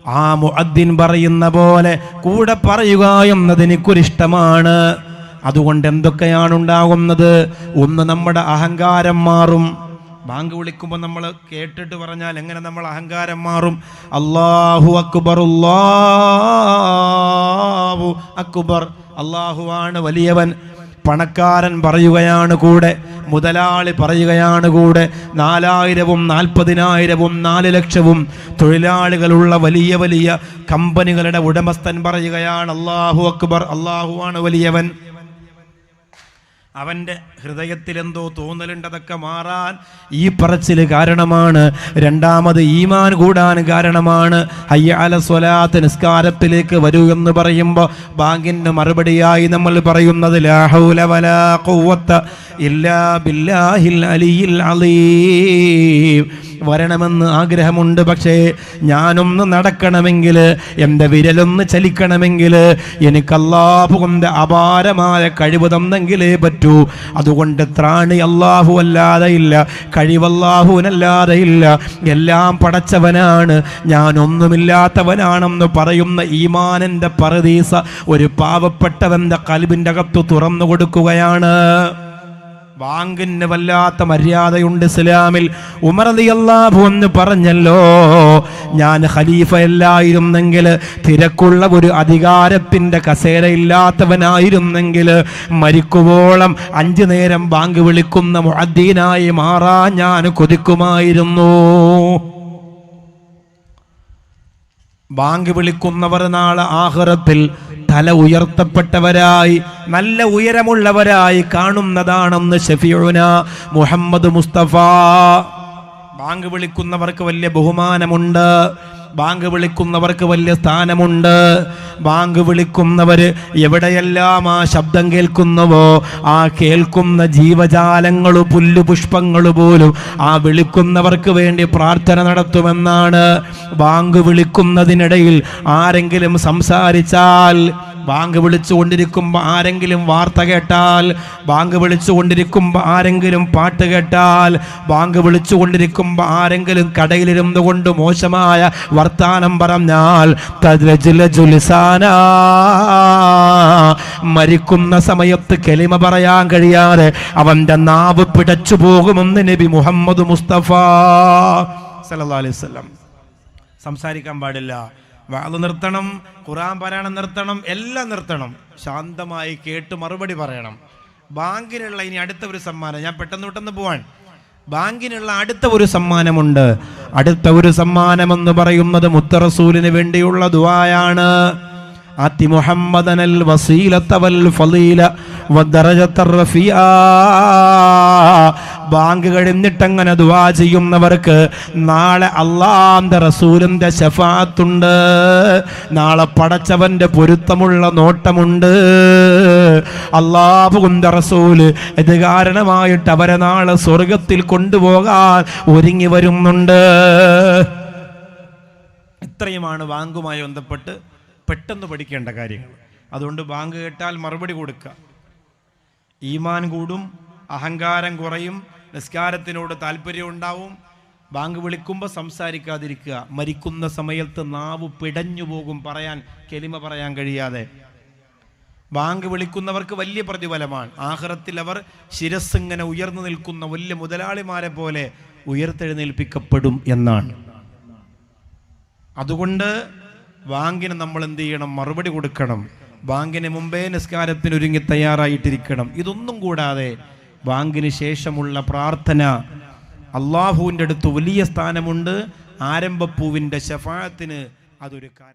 ആ മുഅദ്ദിൻ പറയുന്ന പോലെ കൂടെ പറയുക എന്നത് എനിക്കൊരിഷ്ടമാണ്. അതുകൊണ്ട് എന്തൊക്കെയാണ് ഉണ്ടാകുന്നത്? ഒന്ന്, നമ്മുടെ അഹങ്കാരം മാറും. ബാങ്ക് വിളിക്കുമ്പോൾ നമ്മൾ കേട്ടിട്ട് പറഞ്ഞാൽ എങ്ങനെ നമ്മൾ അഹങ്കാരം മാറും? അല്ലാഹു അക്ബർ, അല്ലാഹു അക്ബർ, അല്ലാഹുവാണ് വലിയവൻ. പണക്കാരൻ പറയുകയാണ് കൂടെ, മുതലാളി പറയുകയാണ് കൂടെ, 4000-ഉം 40,000-ഉം 4 ലക്ഷവും തൊഴിലാളികളുള്ള വലിയ വലിയ കമ്പനികളുടെ ഉടമസ്ഥൻ പറയുകയാണ് അല്ലാഹു അക്ബർ, അല്ലാഹുവാണ് വലിയവൻ. അവൻ്റെ ഹൃദയത്തിൽ എന്തോ തോന്നലുണ്ട്. അതൊക്കെ മാറാൻ ഈ പറച്ചിൽ കാരണമാണ്. രണ്ടാമത് ഈമാൻ കൂടാൻ കാരണമാണ്. ഹയ്യ അല സ്വലാത്ത്, നിസ്കാരത്തിലേക്ക് വരൂ എന്ന് പറയുമ്പോൾ ബാങ്കിന് മറുപടിയായി നമ്മൾ പറയുന്നത് ലാ ഹൗല വലാ ഖുവത ഇല്ലാ ബില്ലാഹിൽ അലിയിൽ അലീം. വരണമെന്ന് ആഗ്രഹമുണ്ട്, പക്ഷേ ഞാനൊന്ന് നടക്കണമെങ്കിൽ, എൻ്റെ വിരലൊന്ന് ചലിക്കണമെങ്കിൽ എനിക്ക് അല്ലാഹു കൊണ്ട് അപാരമായ കഴിവ് തന്നെങ്കിലേ പറ്റൂ. അതുകൊണ്ട് ത്രാണി അല്ലാഹു അല്ലാതെ ഇല്ല, കഴിവല്ലാഹുവിനല്ലാതെ ഇല്ല. എല്ലാം പടച്ചവനാണ്, ഞാനൊന്നുമില്ലാത്തവനാണെന്ന് പറയുന്ന ഈമാനിൻ്റെ പറുദീസ ഒരു പാവപ്പെട്ടവൻ്റെ ഖൽബിൻ്റെ അകത്ത് തുറന്നു കൊടുക്കുകയാണ്. ബാങ്കിന് വല്ലാത്ത മര്യാദയുണ്ട് ഇസ്ലാമിൽ. ഉമർ റളിയല്ലാഹു അൻഹു പറഞ്ഞല്ലോ, ഞാൻ ഖലീഫയല്ലായിരുന്നെങ്കിൽ, തിരക്കുള്ള ഒരു അധികാരത്തിന്റെ കസേരയില്ലാത്തവനായിരുന്നെങ്കിൽ, മരിക്കുവോളം 5 നേരം ബാങ്ക് വിളിക്കുന്ന മുഅദ്ദീനായി മാറാൻ ഞാൻ കൊതിക്കുമായിരുന്നു. ബാങ്ക് വിളിക്കുന്നവർ നാളെ ആഖിറത്തിൽ തല ഉയർത്തപ്പെട്ടവരായി, നല്ല ഉയരമുള്ളവരായി കാണുന്നതാണെന്ന് ഷഫീഉന മുഹമ്മദ് മുസ്തഫ. ബാങ്ക് വിളിക്കുന്നവർക്ക് വലിയ ബഹുമാനമുണ്ട്, ബാങ്ക് വിളിക്കുന്നവർക്ക് വലിയ സ്ഥാനമുണ്ട്. ബാങ്ക് വിളിക്കുന്നവർ എവിടെയെല്ലാം ആ ശബ്ദം കേൾക്കുന്നുവോ, ആ കേൾക്കുന്ന ജീവജാലങ്ങൾ, പുല്ലുപുഷ്പങ്ങൾ പോലും ആ വിളിക്കുന്നവർക്ക് വേണ്ടി പ്രാർത്ഥന നടത്തുമെന്നാണ്. ബാങ്ക് വിളിക്കുന്നതിനിടയിൽ ആരെങ്കിലും സംസാരിച്ചാൽ, ബാങ്ക് വിളിച്ചുകൊണ്ടിരിക്കുമ്പോൾ ആരെങ്കിലും വാർത്ത കേട്ടാൽ, ബാങ്ക് വിളിച്ചുകൊണ്ടിരിക്കുമ്പോൾ ആരെങ്കിലും പാട്ട് കേട്ടാൽ, ബാങ്ക് വിളിച്ചുകൊണ്ടിരിക്കുമ്പോൾ ആരെങ്കിലും കടയിലിരുന്നു കൊണ്ട് മോശമായ വർത്താനം പറഞ്ഞാൽ, മരിക്കുന്ന സമയത്ത് കലിമ പറയാൻ കഴിയാതെ അവന്റെ നാവ് പിടച്ചു പോകുമെന്ന് നബി മുഹമ്മദ് മുസ്തഫ സല്ലല്ലാഹു അലൈഹി വസല്ലം. സംസാരിക്കാൻ പാടില്ല, വാള് നിർത്തണം, ഖുർആൻ പാരായണം നിർത്തണം, എല്ലാം നിർത്തണം. ശാന്തമായി കേട്ട് മറുപടി പറയണം. ബാങ്കിനുള്ള ഇനി അടുത്ത ഒരു സമ്മാനം, ഞാൻ പെട്ടെന്ന് പോവാൻ. ബാങ്കിനുള്ള അടുത്ത ഒരു സമ്മാനമുണ്ട്. അടുത്ത ഒരു സമ്മാനമെന്ന് പറയുന്നത് മുത്തറസൂലിന് വേണ്ടിയുള്ള ദുആയാണ്. ആതി മുഹമ്മദനൽ വസീലത വൽ ഫളീല വദറജതർ റഫീഅ. ബാങ്ക് കഴിഞ്ഞിട്ടങ്ങനെ ദുആ ചെയ്യുന്നവർക്ക് നാളെ അല്ലാഹുവിന്റെ റസൂലിന്റെ ശഫാഅത്തുണ്ട്, നാളെ പടച്ചവന്റെ പൊരുത്തമുള്ള നോട്ടമുണ്ട്. അല്ലാഹുവിന്റെ റസൂല് ഇത് കാരണമായിട്ട് അവരെ നാളെ സ്വർഗത്തിൽ കൊണ്ടുപോകാൻ ഒരുങ്ങി വരുന്നുണ്ട്. ഇത്രയുമാണ് ബാങ്കുമായി ബന്ധപ്പെട്ട് പെട്ടെന്ന് പഠിക്കേണ്ട കാര്യങ്ങൾ. അതുകൊണ്ട് ബാങ്ക് കേട്ടാൽ മറുപടി കൊടുക്കുക. ഈമാൻ കൂടും, അഹങ്കാരം കുറയും, നിസ്കാരത്തിനോട് താല്പര്യം ഉണ്ടാവും. ബാങ്ക് വിളിക്കുമ്പോൾ സംസാരിക്കാതിരിക്കുക. മരിക്കുന്ന സമയത്ത് നാവ് പിടഞ്ഞു പോകും, പറയാൻ കെലിമ പറയാൻ കഴിയാതെ. ബാങ്ക് വിളിക്കുന്നവർക്ക് വലിയ പ്രതിഫലമാണ്. ആഖിറത്തിൽ അവർ ശിരസ്സിങ്ങനെ ഉയർന്നു നിൽക്കുന്ന വലിയ മുതലാളിമാരെ പോലെ ഉയർത്തെഴുന്നേൽപ്പിക്കപ്പെടും എന്നാണ്. അതുകൊണ്ട് ബാങ്കിന് നമ്മൾ എന്ത് ചെയ്യണം? മറുപടി കൊടുക്കണം. ബാങ്കിന് മുമ്പേ നിസ്കാരത്തിന് ഒരുങ്ങി തയ്യാറായിട്ടിരിക്കണം. ഇതൊന്നും കൂടാതെ ബാങ്കിന് ശേഷമുള്ള പ്രാർത്ഥന അള്ളാഹുവിൻ്റെ അടുത്ത് വലിയ സ്ഥാനമുണ്ട്. ആരംഭപ്പൂവിൻ്റെ ശഫാഅത്തിന് അതൊരു കാരണം.